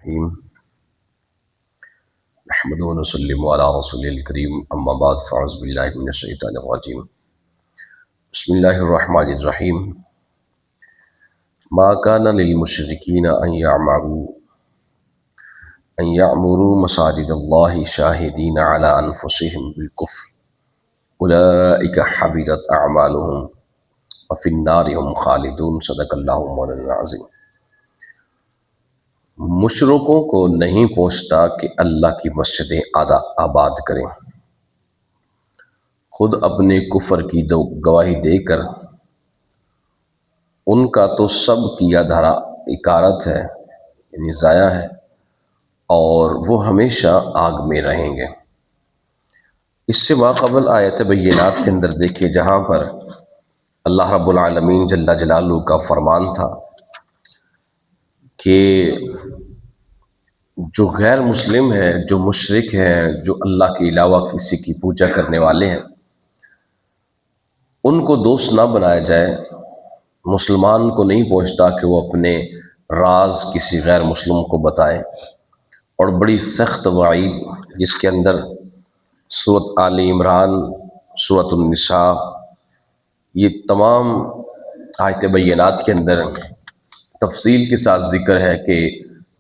الرحیم نحمد و نسلم علی رسول الکریم اما بعد فاعوذ باللہ من الشیطان الرجیم بسم اللہ الرحمن الرحیم ما کان للمشرکین ان یعمروا مساجد اللہ شاہدین علی انفسهم بالکفر اولئک حبطت اعمالهم وفی النار هم خالدون صدق اللہ مولانا العظیم۔ مشرکوں کو نہیں پہنچتا کہ اللہ کی مسجدیں آباد کریں، خود اپنے کفر کی گواہی دے کر ان کا تو سب کیا دھرا اکارت ہے، یعنی ضائع ہے، اور وہ ہمیشہ آگ میں رہیں گے۔ اس سے ماقبل آیت بینات کے اندر دیکھیے جہاں پر اللہ رب العالمین جل جلالہ کا فرمان تھا کہ جو غیر مسلم ہے، جو مشرک ہیں، جو اللہ کے علاوہ کسی کی پوجا کرنے والے ہیں، ان کو دوست نہ بنایا جائے۔ مسلمان کو نہیں پہنچتا کہ وہ اپنے راز کسی غیر مسلم کو بتائے، اور بڑی سخت وعید جس کے اندر سورۃ آل عمران، سورۃ النساء، یہ تمام آیت بینات کے اندر تفصیل کے ساتھ ذکر ہے کہ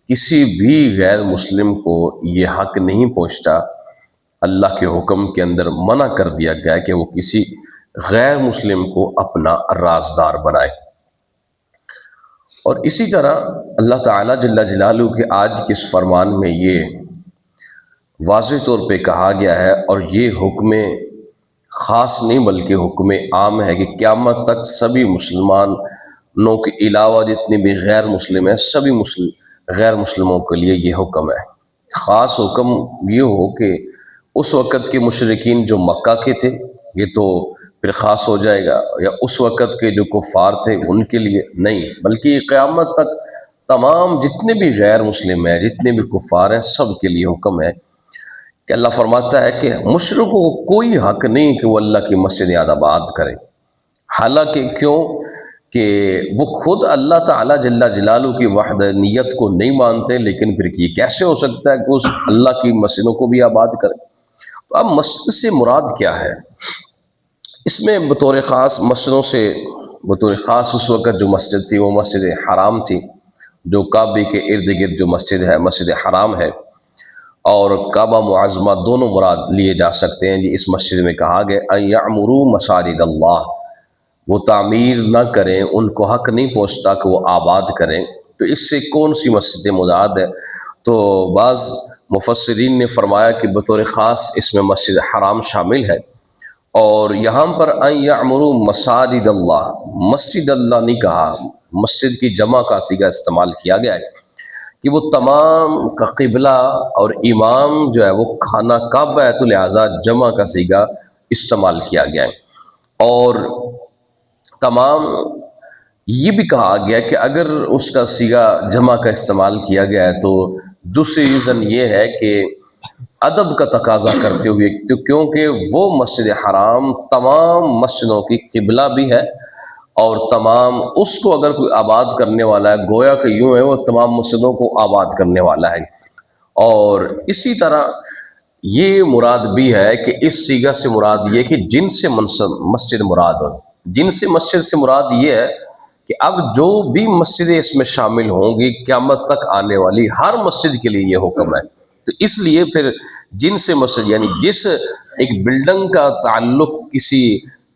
کسی بھی غیر مسلم کو یہ حق نہیں پہنچتا۔ اللہ کے حکم کے اندر منع کر دیا گیا ہے کہ وہ کسی غیر مسلم کو اپنا رازدار بنائے۔ اور اسی طرح اللہ تعالیٰ جل جلالہ کے آج کے اس فرمان میں یہ واضح طور پہ کہا گیا ہے، اور یہ حکم خاص نہیں بلکہ حکم عام ہے کہ قیامت تک سبھی مسلمانوں کے علاوہ جتنے بھی غیر مسلم ہیں، سبھی غیر مسلموں کے لیے یہ حکم ہے۔ خاص حکم یہ ہو کہ اس وقت کے مشرکین جو مکہ کے تھے یہ تو پھر خاص ہو جائے گا، یا اس وقت کے جو کفار تھے ان کے لیے نہیں، بلکہ قیامت تک تمام جتنے بھی غیر مسلم ہیں، جتنے بھی کفار ہیں، سب کے لیے حکم ہے کہ اللہ فرماتا ہے کہ مشرکوں کو کوئی حق نہیں کہ وہ اللہ کی مسجد آباد کریں، حالانکہ کیوں کہ وہ خود اللہ تعالیٰ جل جلالہ کی وحدانیت کو نہیں مانتے، لیکن پھر یہ کیسے ہو سکتا ہے کہ اس اللہ کی مسجدوں کو بھی آباد کریں؟ تو اب مسجد سے مراد کیا ہے؟ اس میں بطور خاص مسجدوں سے بطور خاص اس وقت جو مسجد تھی وہ مسجد حرام تھی، جو کعبے کے ارد گرد جو مسجد ہے، مسجد حرام ہے، اور کعبہ معظمہ دونوں مراد لیے جا سکتے ہیں۔ اس مسجد میں کہا گیا ان یعمروا مساجد اللہ، وہ تعمیر نہ کریں، ان کو حق نہیں پہنچتا کہ وہ آباد کریں۔ تو اس سے کون سی مسجد مراد ہے؟ تو بعض مفسرین نے فرمایا کہ بطور خاص اس میں مسجد حرام شامل ہے، اور یہاں پر ان یعمروا مساجد اللہ، مسجد اللہ نہیں کہا، مسجد کی جمع کا صیغہ استعمال کیا گیا ہے کہ وہ تمام کا قبلہ اور امام جو ہے وہ خانہ کعبہ ہے، تو لہٰذا جمع کا صیغہ استعمال کیا گیا ہے۔ اور تمام یہ بھی کہا گیا کہ اگر اس کا صیغہ جمع کا استعمال کیا گیا ہے تو دوسری ریزن یہ ہے کہ ادب کا تقاضا کرتے ہوئے، کیونکہ وہ مسجد حرام تمام مسجدوں کی قبلہ بھی ہے، اور تمام اس کو اگر کوئی آباد کرنے والا ہے گویا کہ یوں ہے وہ تمام مسجدوں کو آباد کرنے والا ہے۔ اور اسی طرح یہ مراد بھی ہے کہ اس صیغہ سے مراد یہ کہ جن سے مسجد مراد ہو، جن سے مسجد سے مراد یہ ہے کہ اب جو بھی مسجدیں اس میں شامل ہوں گی قیامت تک آنے والی ہر مسجد کے لیے یہ حکم ہے۔ تو اس لیے پھر جن سے مسجد، یعنی جس ایک بلڈنگ کا تعلق کسی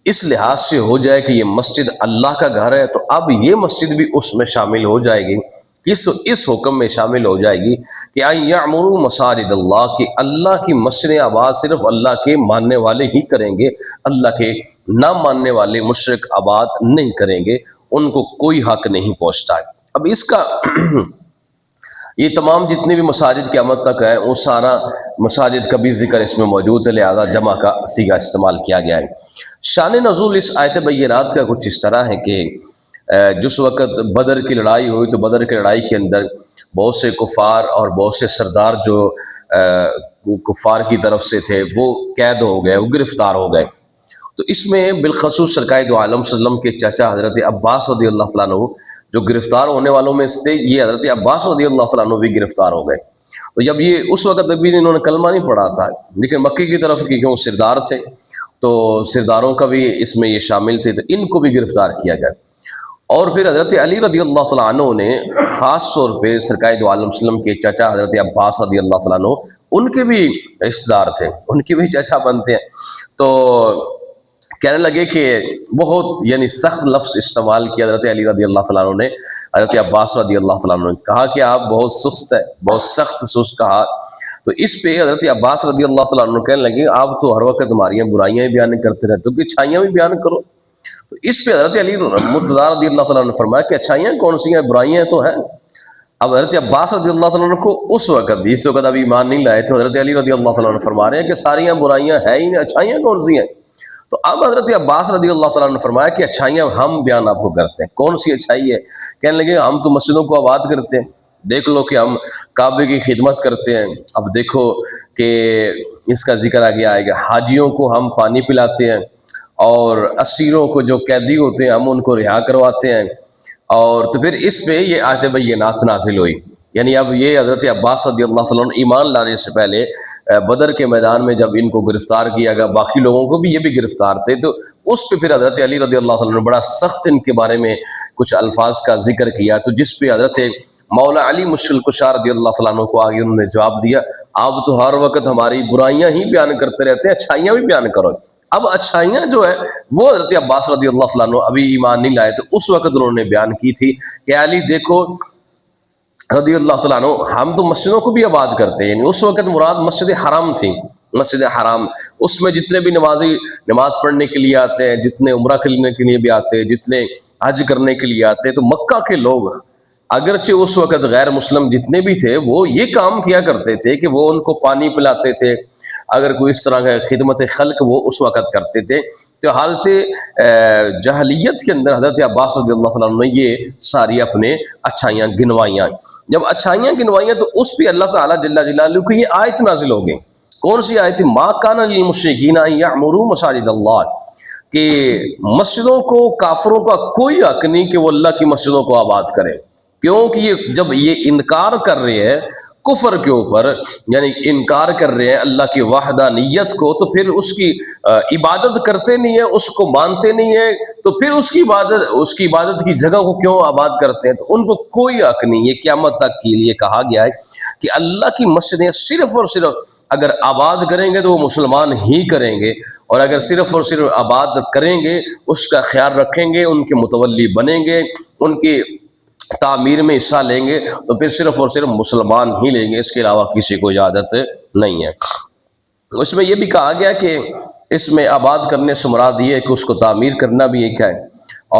اس لحاظ سے ہو جائے کہ یہ مسجد اللہ کا گھر ہے، تو اب یہ مسجد بھی اس میں شامل ہو جائے گی، اس حکم میں شامل ہو جائے گی کہ ان یعمروا مساجد اللہ، کہ اللہ کی مسجدیں آباد صرف اللہ کے ماننے والے ہی کریں گے، اللہ کے نہ ماننے والے مشرک آباد نہیں کریں گے، ان کو کوئی حق نہیں پہنچتا ہے۔ اب اس کا یہ تمام جتنے بھی مساجد قیامت تک ہے وہ سارا مساجد کا بھی ذکر اس میں موجود ہے، لہذا جمع کا صیغہ استعمال کیا گیا ہے۔ شان نزول اس آیت بینات کا کچھ اس طرح ہے کہ جس وقت بدر کی لڑائی ہوئی تو بدر کی لڑائی کے اندر بہت سے کفار اور بہت سے سردار جو کفار کی طرف سے تھے وہ قید ہو گئے، وہ گرفتار ہو گئے۔ تو اس میں بالخصوص سرکار دو عالم صلی اللہ علیہ وسلم کے چچا حضرت عباس رضی اللہ تعالیٰ عنہ جو گرفتار ہونے والوں میں سے یہ حضرت عباس رضی اللہ تعالیٰ عنہ بھی گرفتار ہو گئے. تو جب یہ اس وقت ابھی انہوں نے کلمہ نہیں پڑھا تھا، لیکن مکی کی طرف کی کیوں سردار تھے تو سرداروں کا بھی اس میں یہ شامل تھے، تو ان کو بھی گرفتار کیا گیا. اور پھر حضرت علی رضی اللہ تعالیٰ عنہ نے خاص طور پہ سرکار دو عالم وسلم کے چچا حضرت عباس رضی اللہ تعالیٰ عنہ ان کے بھی رشتہ دار تھے، ان کے بھی چچا بنتے ہیں. تو کہنے لگے کہ بہت یعنی سخت لفظ استعمال کیا حضرت علی رضی اللہ تعالیٰ عنہ نے حضرت عباس رضی اللہ تعالیٰ عنہ نے، کہا کہ آپ بہت سست ہے، بہت سخت سست کہا. تو اس پہ حضرت عباس رضی اللہ تعالیٰ عنہ کہنے لگے آپ تو ہر وقت ہماری برائیاں بیان کرتے رہتے ہو، کہ اچھائیاں بھی بیان کرو. تو اس پہ حضرت علی مرتضیٰ رضی اللہ تعالیٰ عنہ نے فرمایا کہ اچھائیاں کون سی ہیں، برائیاں تو ہیں. اب حضرت عباس رضی اللہ تعالیٰ عنہ کو اس وقت جس وقت ابھی ایمان نہیں لائے تو حضرت علی رضی اللہ تعالیٰ عنہ فرما رہے ہیں کہ ساریاں برائیاں ہیں ہی نہیں، اچھائیاں کون سی ہیں. تو اب حضرت عباس رضی اللہ تعالیٰ عنہ نے فرمایا کہ اچھائیاں ہم بیان آپ کو کرتے ہیں. کون سی اچھائی ہے؟ کہنے لگے ہم تو مسجدوں کو آباد کرتے ہیں، دیکھ لو کہ ہم کعبے کی خدمت کرتے ہیں. اب دیکھو کہ اس کا ذکر آگے آئے گا، حاجیوں کو ہم پانی پلاتے ہیں، اور اسیروں کو جو قیدی ہوتے ہیں ہم ان کو رہا کرواتے ہیں. اور تو پھر اس پہ یہ آیت بینات نازل ہوئی. یعنی اب یہ حضرت عباس رضی اللہ تعالیٰ عنہ ایمان لانے سے پہلے بدر کے میدان میں جب ان کو گرفتار کیا گیا، باقی لوگوں کو بھی یہ بھی گرفتار تھے، تو اس پہ پھر حضرت علی رضی اللہ تعالیٰ عنہ نے بڑا سخت ان کے بارے میں کچھ الفاظ کا ذکر کیا. تو جس پہ حضرت مولا علی مشکل کشا رضی اللہ تعالیٰ عنہ کو آگے انہوں نے جواب دیا آپ تو ہر وقت ہماری برائیاں ہی بیان کرتے رہتے ہیں، اچھائیاں بھی بیان کرو. اب اچھائیاں جو ہے وہ حضرت عباس رضی اللہ تعالیٰ عنہ ابھی ایمان نہیں لائے، تو اس وقت انہوں نے بیان کی تھی کہ علی دیکھو رضی اللہ تعالیٰ عنہ ہم تو مسجدوں کو بھی آباد کرتے ہیں. یعنی اس وقت مراد مسجد حرام تھی، مسجد حرام اس میں جتنے بھی نمازی نماز پڑھنے کے لیے آتے ہیں، جتنے عمرہ کرنے کے لیے بھی آتے ہیں، جتنے حج کرنے کے لیے آتے ہیں، تو مکہ کے لوگ اگرچہ اس وقت غیر مسلم جتنے بھی تھے وہ یہ کام کیا کرتے تھے کہ وہ ان کو پانی پلاتے تھے، اگر کوئی اس طرح کا خدمت خلق وہ اس وقت کرتے تھے. تو حالت جہلیت کے اندر حضرت عباس رضی اللہ تعالیٰ عنہ نے یہ ساری اپنے اچھائیاں گنوائیاں. جب اچھائیاں گنوائیاں تو اس پہ اللہ تعالیٰ جل جلالہ کی یہ آیت نازل ہو گئی. کون سی آیت؟ ما کان للمشرکین ان یعمروا مساجد اللہ، کہ مسجدوں کو کافروں کا کوئی حق نہیں کہ وہ اللہ کی مسجدوں کو آباد کرے. کیونکہ یہ جب یہ انکار کر رہے ہیں کفر کے اوپر، یعنی انکار کر رہے ہیں اللہ کی وحدانیت کو، تو پھر اس کی عبادت کرتے نہیں ہیں، اس کو مانتے نہیں ہیں، تو پھر اس کی عبادت کی جگہ کو کیوں آباد کرتے ہیں؟ تو ان کو کوئی حق نہیں ہے. قیامت تک کے لیے کہا گیا ہے کہ اللہ کی مسجدیں صرف اور صرف اگر آباد کریں گے تو وہ مسلمان ہی کریں گے، اور اگر صرف اور صرف آباد کریں گے، اس کا خیال رکھیں گے، ان کے متولی بنیں گے، ان کی تعمیر میں حصہ لیں گے، تو پھر صرف اور صرف مسلمان ہی لیں گے، اس کے علاوہ کسی کو اجازت نہیں ہے. اس میں یہ بھی کہا گیا کہ اس میں آباد کرنے سے مراد یہ ہے کہ اس کو تعمیر کرنا بھی ایک ہے،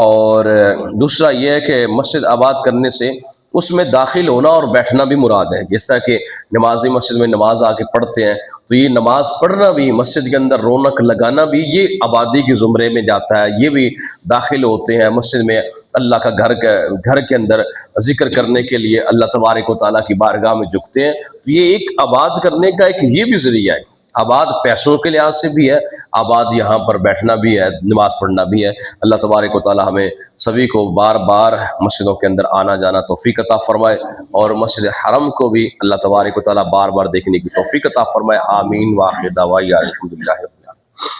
اور دوسرا یہ ہے کہ مسجد آباد کرنے سے اس میں داخل ہونا اور بیٹھنا بھی مراد ہے. جس طرح کہ نمازی مسجد میں نماز آ کے پڑھتے ہیں، تو یہ نماز پڑھنا بھی، مسجد کے اندر رونق لگانا بھی، یہ آبادی کے زمرے میں جاتا ہے. یہ بھی داخل ہوتے ہیں مسجد میں، اللہ کا گھر کے اندر ذکر کرنے کے لیے اللہ تبارک و تعالیٰ کی بارگاہ میں جھکتے ہیں. تو یہ ایک آباد کرنے کا ایک یہ بھی ذریعہ ہے. آباد پیسوں کے لحاظ سے بھی ہے، آباد یہاں پر بیٹھنا بھی ہے، نماز پڑھنا بھی ہے. اللہ تبارک و تعالیٰ ہمیں سبھی کو بار بار مسجدوں کے اندر آنا جانا توفیق عطا فرمائے، اور مسجد حرم کو بھی اللہ تبارک و تعالیٰ بار بار دیکھنے کی توفیق عطا فرمائے. آمین. وآخر دعوانا الحمدللہ.